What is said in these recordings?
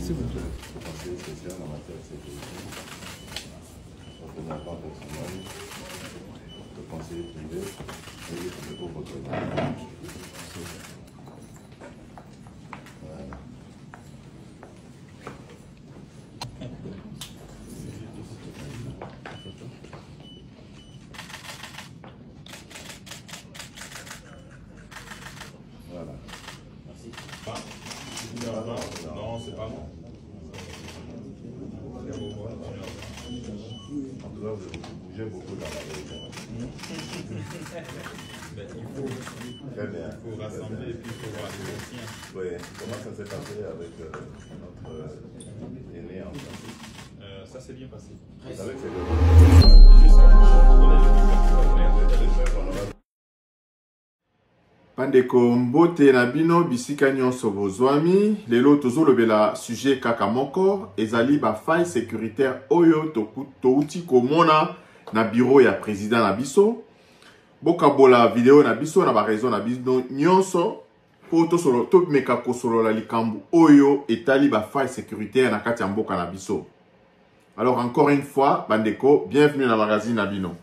C'est bon. Conseiller spécial en matière de sécurité, représentant personnel, le conseiller privé et le co-représentant. Voilà. Voilà. Merci. Non, c'est pas bon. En tout cas, vous bougez beaucoup dans la région. Très bien. Il faut rassembler et puis il faut voir les anciens. Oui. Comment ça s'est passé avec notre aîné en France? Ça s'est bien passé. Vous savez que c'est Pandeko mbote na bino bisika nyonso bozwami lelo tozolobela sujet kaka moko ezali ba faille sécuritaire oyo touti komona na bureau ya président na biso bokabola video na biso na ba raison na biso nyonso po tosolo to meka kosolola likambu oyo etali ba faille sécuritaire na kati ya mboka na biso. Alors encore une fois bandeko bienvenue na magazine na bino.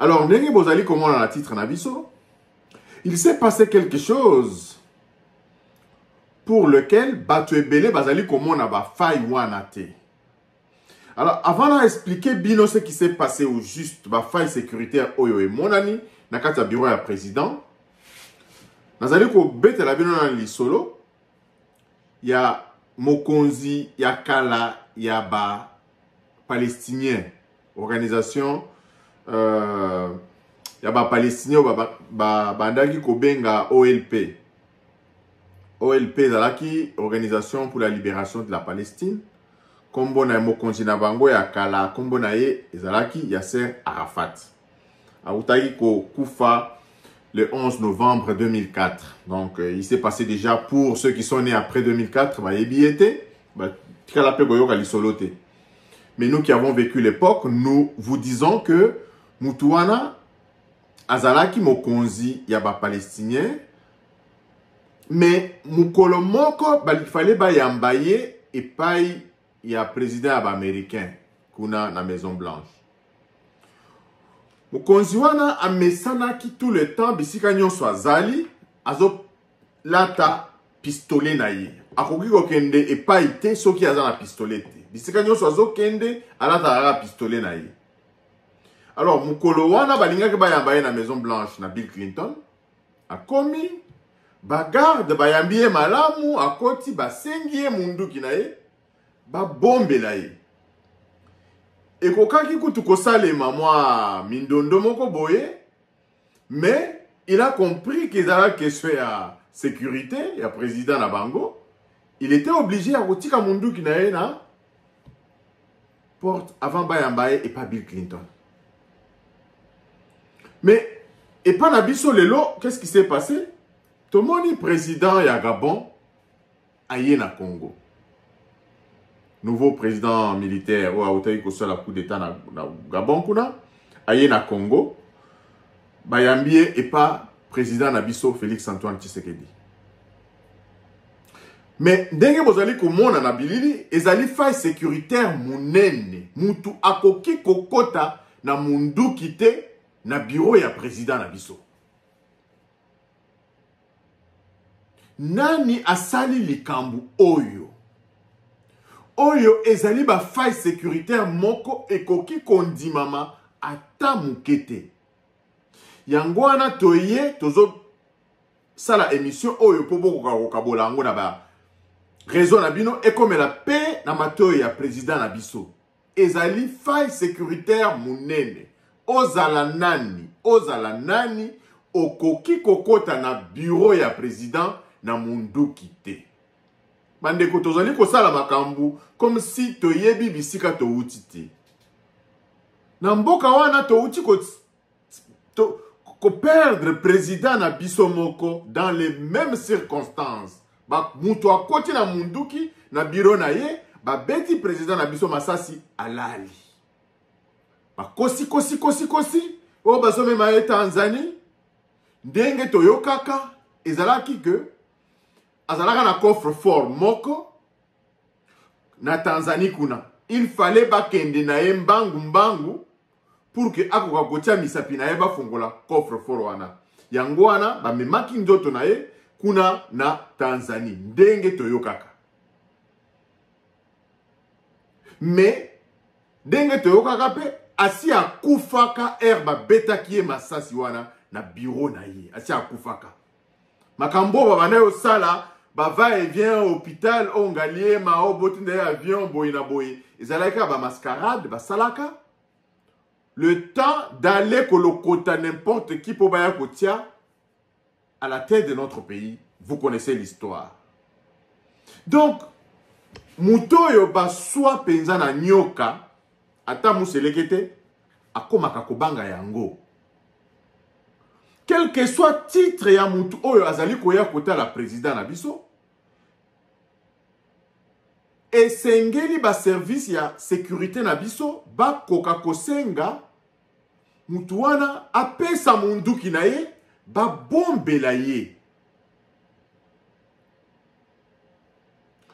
Alors ndenge bozali komona na titre na biso. Il s'est passé quelque chose pour lequel Batu Ebele bazali komona ba faille wana te. Alors avant d'expliquer bino ce qui s'est passé au juste ba faille sécuritaire oyo e monani na kati ya bureau ya président. Nazali ko betela bino na lisolo ya mokonzi ya kala ya ba palestinien organisation ya ba palestinien bandaki kobenga OLP. OLP zalaki Organisation pour la Libération de la Palestine. Kombo na mokonzi na bango ya kala kombo na ye ezalaki Yasser Arafat. Autaki ko kufa le 11 novembre 2004. Donc il s'est passé déjà pour ceux qui sont nés après 2004 ba yebiete ba tikala pe goyoka lisolote. Mais nous qui avons vécu l'époque, nous vous disons que Mutuana azalaki mokonzi ya ba palestinien mais mukolo moko fallait ba yambaye epai ya président américain kuna na Maison Blanche. Mokonzi wana amesanaki tout le temps bisika nyonso azali azo lata pistolet na ye. Akoki kokende epai te soki aza na pistolet te. Bisika nyonso azo kende alata la pistolet na ye. Alors, mukolo wana balingaki bayambaye na Maison Blanche na Bill Clinton. Akomi, bagarde bayambiye malamu, akoti basengiye munduki na ye, bombe na ye. Ekokaki kutu kosalema mwa mindondo moko boye, mais il a compris qu'il y a la question ya sécurité, ya président na bango. Il était obligé à kotika munduki na ye na porte avant bayambaye et pas Bill Clinton. Mais, et pas Nabiso Lelo, qu'est-ce qui s'est passé? Tomoni président ya Gabon, aye na Congo. Nouveau président militaire, ou aoutayi kosa la coup d'état na Gabon kuna, aye na Congo. Bayambie et pas président Nabiso Félix Antoine Tshisekedi. Mais, ndenge bozali komona na bilili, ezali faille sécuritaire munene, mutu akoki kokota na mundu kite, na bureau ya président na biso. Nani asali likambu oyo? Oyo ezali ba faille sécuritaire moko ekoki kondimama ata mukete. Yango wana toye tozo sala émission oyo po boko kabola ngo na ba réseau na bino ekomela pe na matoyo ya président na biso. Ezali faille sécuritaire munene. Ozala nani, okoki kokota na bureau ya président na munduki te. bandeko tozali kosala makambo comme si toyebi bisika touti te. Na mboka wana touti ko perdre président na biso moko dans les mêmes circonstances. Ba mutu akoti na munduki na biro na ye, ba beti président na biso masasi alali. Ba kosi. O baso mema e Tanzanie. Ndenge toyokaka ezalaki que azalaka na coffre fort moko na Tanzanie kuna. Il fallait bakende na ye mbangu pour que akoka kotia misapi na ye bafungola coffre fort wana. Yango wana bamemaki nzoto na ye kuna na Tanzanie. Ndenge toyokaka. Mais ndenge toyokaka pe asi akufaka herba betaki ye masasi wana na bureau na ye. Asi akufaka. Makambo babana yo sala ba va et vient au hôpital ongalie ma obotinde avion boy na boy. Ezalaka ba mascarade ba salaka. Le temps d'aller kolokota n'importe qui pour baya kotia à la tête de notre pays. Vous connaissez l'histoire. Donc mutoyo ba soit penza na nyoka ata muselekete akomaka kobanga yango. Quel que soit titre ya mutu oyo azali koya kota la président na biso, esengeli ba service ya sécurité na biso ba koka kosenga mutu wana apesa munduki na ye ba bombela ye.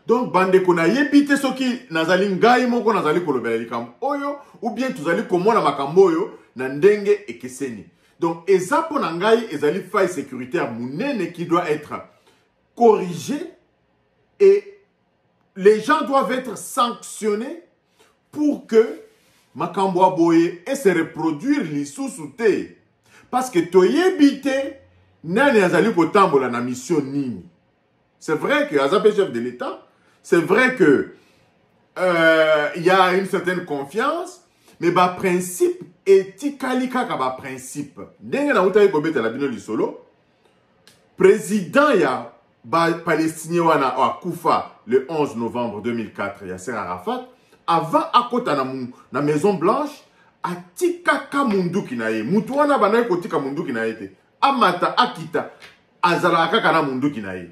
Donc bandeko na yebite soki nazali ngai moko nazali kolobela likambo oyo ou bien tuzali komona makambo oyo na ndenge ekeseni. Donc ezapo na ngai ezali faille sécuritaire munene qui doit être corrigé et les gens doivent être sanctionnés pour que makambo aboye et se reproduire lisusu te. Parce que toyebite nani azali kotambola na mission nini. C'est vrai que Azape chef de l'État, c'est vrai que y a une certaine confiance, mais ba principe etikali kaka ba principe. Ndenge na utayi kobeta la bino lisolo, président ya ba palestinien wana akufa le 11 novembre 2004 Yasser Arafat, avant akota na Maison Blanche, atikaka munduki na ye. Mutu wana banaye kotika munduki na ye te. Amata akita azala kaka na munduki na ye.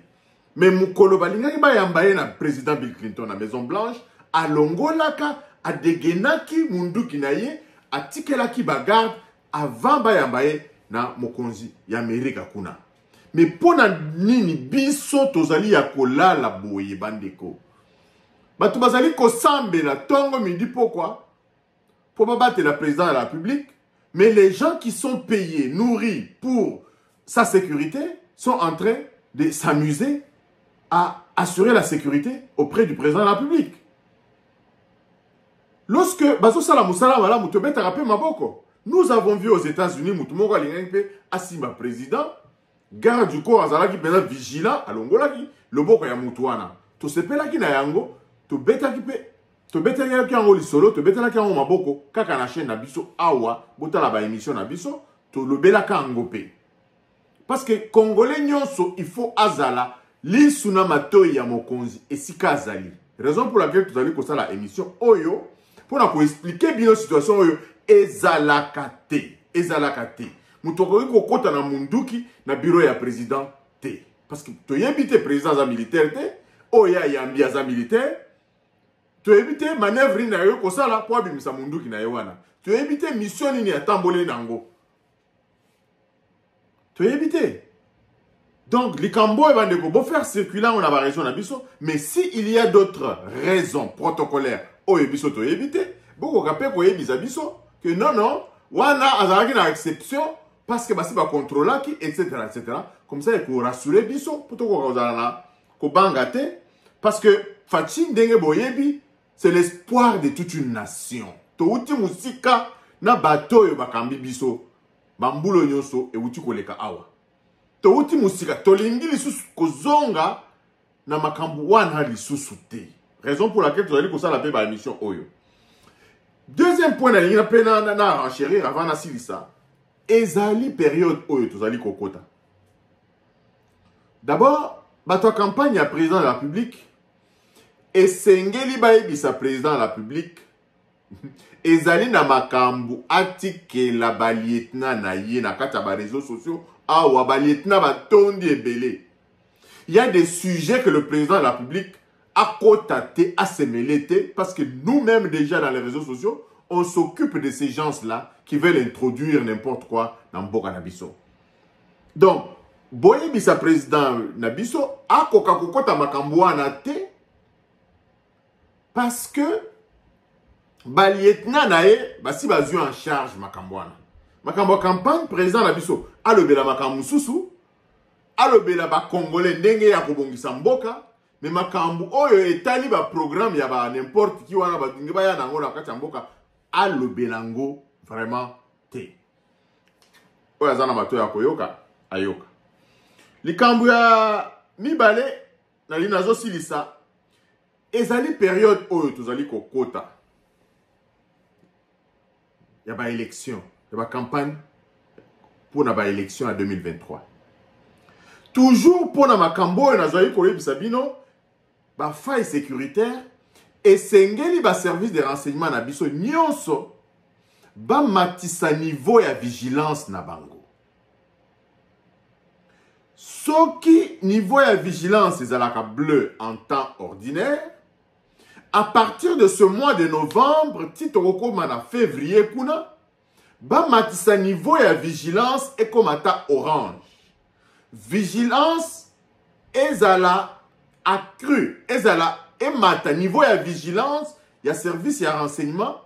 Mais mukolo balingaki bayamba ye na président Bill Clinton na Maison Blanche, alongolaka adegenaki munduki na ye, atikelaki bagarde avant bayamba ye na mokonzi ya Amerika kuna. Mais pona nini biso tozali ya kolala boye bandeko. Batu bazali kosambela tongo midi pourquoi? Pour battre le président de la République, mais les gens qui sont payés, nourris pour sa sécurité sont en train de s'amuser à assurer la sécurité auprès du président de la République. Lorsque nous avons vu aux États-Unis, Asima président, garde du corps azalaki pena vigilant, alongolaki, le boko ya mutuana. To sepelaki na yango, to betaki pe, to betaki yango lisolo, to betaki yango maboko, kaka na chaîne na biso awa, botala ba émission na biso, to lobelaka yango pe. Parce que Congolais nyonso, il faut azala, li suna matoi ya mokonzi, esika azali. Raison pour laquelle tu allez kosa la émission oyo, pour na ko expliquer bien la situation oyo, ezalakate, ezalakate. Mutoko ko kota na munduki na bureau ya président te. Parce que tu yebite président za militaire te, oya yambi za militaire. Tu yebite manœuvre na yo ko sala po abimisa munduki na yewana. Tu yebite mission ni ya tambole nango. Tu yebite. Donc likambo ebandeko bo faire circuler on a ba raison na biso, mais si il y a d'autres raisons protocolaires oyo biso to yebite, boko kapé ko yebisa biso que non wana azalaki na exception parce que basi ba contrôlaki etc. Comme ça il faut rassurer biso pour to ko ozala ko bangate parce que fachi ndenge boyebi c'est l'espoir de toute une nation. To uti musika na bato yo bakambi biso bambulo nyonso e uti koleka awa. To uti musika to lingi lisusu kozonga na makambu wana lisusu te. Raison pour laquelle tu allez ko sala pe ba émission oyo. Deuxième point na renchérir avant na silisa. Ezali période oyo tozali kokota. D'abord, bato campagne à président de la République esengeli bayebisa président de la République ezali na makambu atikela ba lieutenant na ye na kati ya ba réseaux sociaux awa ba lieutenant batondi ebele. Il y a des sujets que le président de la République a cotaté, a semélé, parce que nous-mêmes déjà dans les réseaux sociaux, on s'occupe de ces gens-là qui veulent introduire n'importe quoi dans Mboka Nabiso. Donc, Boye Bisa président Nabiso a kokakokota makamboana te parce que ba lieutenant nae basi bazu en charge makamboana. Makambo campagne président Nabiso a lobela makambu susu, a lobela ba congolais ndenge ya kobongisa mboka. Mais makambu oyo etali ba programme ya ba n'importe qui wana ba ngeba ya nango na kati mboka a lobelango vraiment te. Oya zana mato ya koyoka ayoka. Likambu ya mibale na linazo silisa ezali période oyo tozali kokota ya ba élection, ya ba campagne pour na ba élection en 2023. Toujours pour na makambo oyo nazali koyebisa bino ba faille sécuritaire et sengeli ba service de renseignement na biso nyonso ba matisa niveau ya vigilance na bango. Soki niveau ya vigilance ezalaka bleu en temps ordinaire, à partir de ce mois de novembre, titoko na février kuna, ba matisa niveau ya vigilance ekomata orange. Vigilance ezala accru, ezala emata niveau ya vigilance, ya service ya renseignement,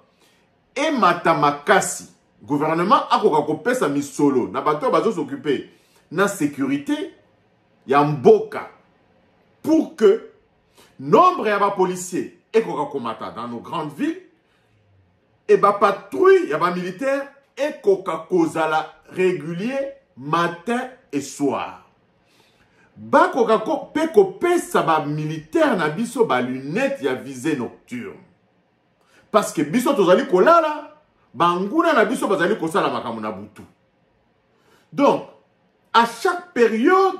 emata makasi. Gouvernement akoka kopesa misolo, na bato bazo s'occuper na sécurité, ya mboka, pour que nombre ya ba policiers ekoka komata dans nos grandes villes, et ba patrouille ya ba militaires ekoka kozala régulier matin et soir. Bakoka peko pesa ba militaire na biso ba lunette ya visée nocturne. Parce que biso tozali kolala, banguna na biso bazali kosala makambo na butu. Donc, à chaque période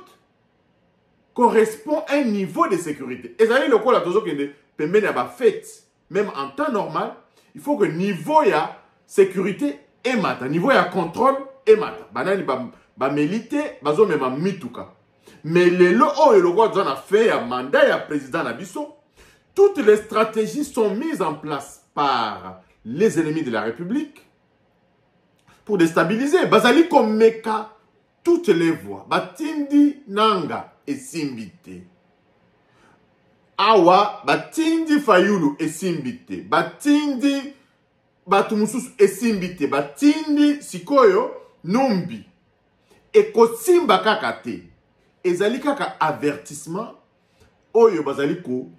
correspond un niveau de sécurité. Et ça, le coup là, toujours que pembeni ya ba fête, même en temps normal, il faut que niveau ya sécurité emata, niveau ya contrôle emata. Banani ba milité, bazo mema mituka. Mais les lois et le roi a fait un mandat et un président Nabiso. Toutes les stratégies sont mises en place par les ennemis de la République pour déstabiliser. Bazali Komeka, toutes les voies. Batindi Nanga et Simbite. Awa, Batindi Fayulu et Simbite. Batindi Batumusus et Simbite. Batindi Sikoyo Numbi. Et Kosimba Kakate. Ezali kaka avertissement oyo bazali ko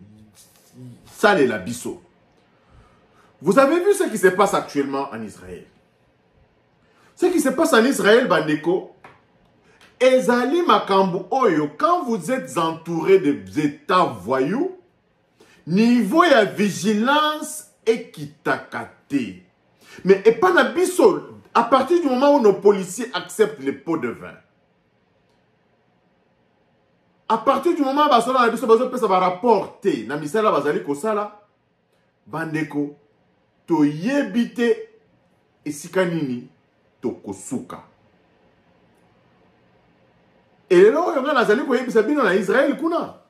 sale la biso. Vous avez vu ce qui se passe actuellement en Israël. Ce qui se passe en Israël, bandeko, ezali makambu oyo, quand vous êtes entouré des états voyous, niveau ya vigilance ekitakate. Mais et pas na biso, à partir du moment où nos policiers acceptent les pots de vin, à partir du moment où on va rapporter na misala bazali kosala bandeko to yebite esika nini to kosuka. Et là on a nazali ko yebisa bino na Israël kuna.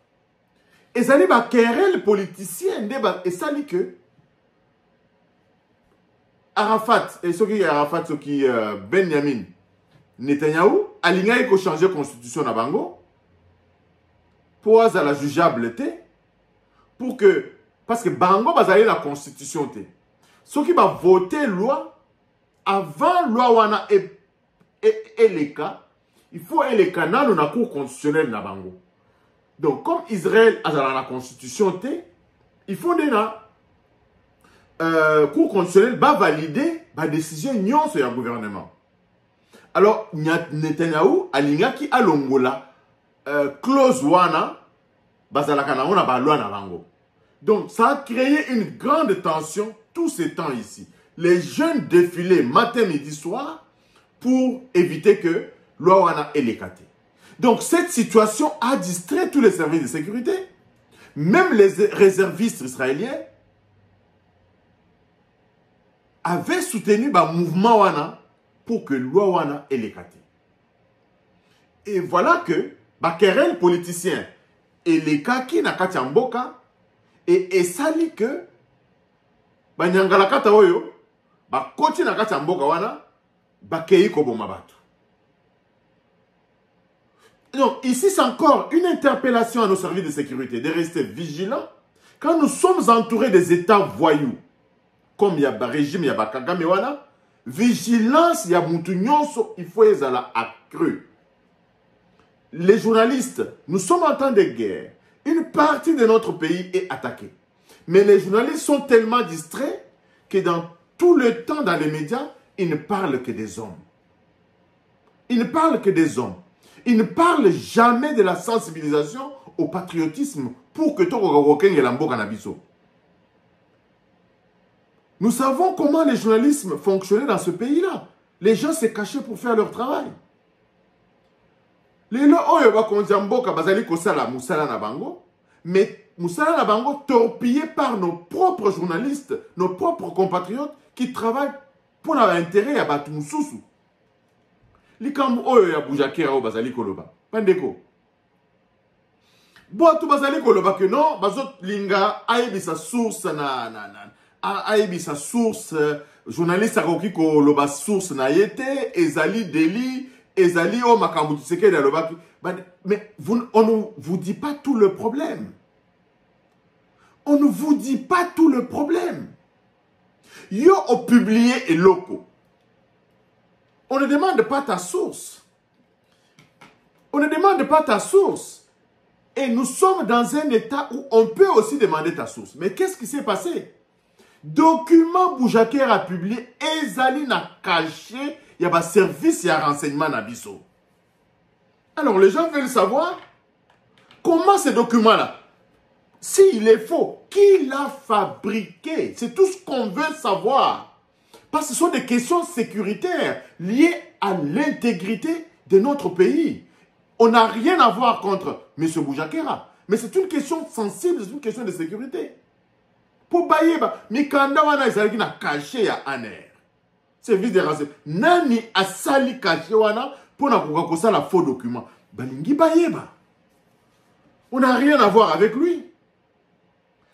Ezali ba querelle politicien ndeba esali que Arafat et ceux qui Arafat ceux qui Benjamin Netanyahu alinga ko changer constitution na bango. Pour la jugeabilité, pour que, parce que Bango va aller la constitution. Ceux qui vont voter loi, avant loi wana et les cas, il faut les canaux dans la cour constitutionnelle na Bango. Donc, comme Israël a dans la constitution, il faut que la cour constitutionnelle va valider la décision non sur le gouvernement. Alors, Netanyahu, alinga ki alongola, clause wana bazalaka na ona ba loi na bango. Donc ça a créé une grande tension tous ces temps ici. Les jeunes défilaient matin, midi, soir pour éviter que loi wana elekate. Donc cette situation a distrait tous les services de sécurité Même les réservistes israéliens avaient soutenu le mouvement wana pour que loi wana ait l'éclaté. Et voilà que querelle politicien et les kaki na kati mboka et sali que nyangala kata oyo koti na kati mboka wana kei koboma batu. Donc ici c'est encore une interpellation à nos services de sécurité de rester vigilants quand nous sommes entourés des états voyous comme il y a un régime, il y a Kagame wana, vigilance, il y a mutu nyonso, il faut les aller accru. Les journalistes, nous sommes en temps de guerre. Une partie de notre pays est attaquée. Mais les journalistes sont tellement distraits que dans tout le temps dans les médias, ils ne parlent que des hommes. Ils ne parlent que des hommes. Ils ne parlent jamais de la sensibilisation au patriotisme pour que tout le monde. Nous savons comment le journalisme fonctionnait dans ce pays-là. Les gens se cachaient pour faire leur travail. Les gens mais Moussala Nabango torpillé par nos propres journalistes, nos propres compatriotes qui travaillent pour l'intérêt à Batu Moussoussou. Likambu oyo ya Boujakera o bazali koloba. Pandeko. Bo tu bazali koloba que non, bazot linga aibisa source aibisa source journaliste akoki koloba source na yete ezali deli ezali o makambu tseke da loba. Mais on ne vous dit pas tout le problème. On ne vous dit pas tout le problème. Yo ont publié et loco. On ne demande pas ta source. On ne demande pas ta source. Et nous sommes dans un état où on peut aussi demander ta source. Mais qu'est-ce qui s'est passé? Document Boujaker a publié, Ezali n'a caché, il y a un service, il y a un renseignement à Bisso. Alors les gens veulent savoir comment ce document-là, s'il est faux, qui l'a fabriqué? C'est tout ce qu'on veut savoir. Parce que ce sont des questions sécuritaires liées à l'intégrité de notre pays. On n'a rien à voir contre M. Boujakera. Mais c'est une question sensible, c'est une question de sécurité. Pour Bayeba, Mikanda wana ezalaki na caché ya aner. Service de renseignement. Nani asali caché wana pour na kosa la faux document. Balingi Bayeba. On n'a rien à voir avec lui.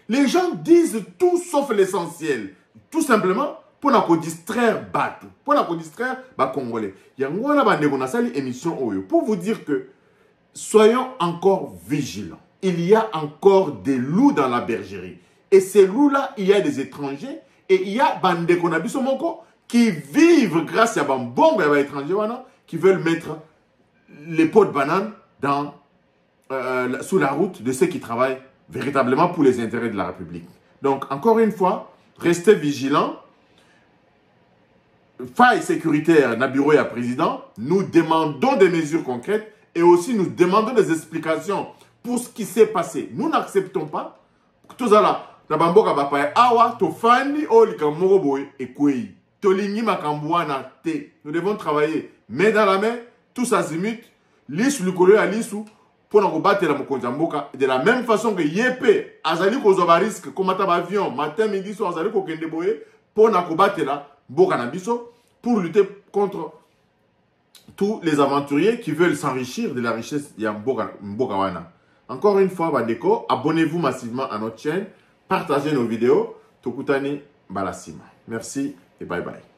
Les gens disent tout sauf l'essentiel. Tout simplement pour nous distraire Batu, pour nous distraire les Congolais. Il y a une émission pour vous dire que soyons encore vigilants. Il y a encore des loups dans la bergerie. Et ces loups-là, il y a des étrangers et il y a des Konabisomoko qui vivent grâce à des bons étrangers qui veulent mettre les pots de banane dans, sous la route de ceux qui travaillent véritablement pour les intérêts de la République. Donc, encore une fois, restez vigilants. Faille sécuritaire, na bureau et à président, nous demandons des mesures concrètes et aussi nous demandons des explications pour ce qui s'est passé. Nous n'acceptons pas que tout ça là, na bamboka bapaya awa to fani o likamoro boy et kwei. To lingi makambuana te. Nous devons travailler main dans la main, tous azimuts, lisu likolo à lisu pour nous battre la mokonza mboka de la même façon que yepé azali ko zoba risque comme ta avion matin midi soir azali ko kende boye pour nous battre la pour lutter contre tous les aventuriers qui veulent s'enrichir de la richesse de Mbokawana. Encore une fois, Bandeko, abonnez-vous massivement à notre chaîne, partagez nos vidéos. Tokutani Balasima. Merci et bye bye.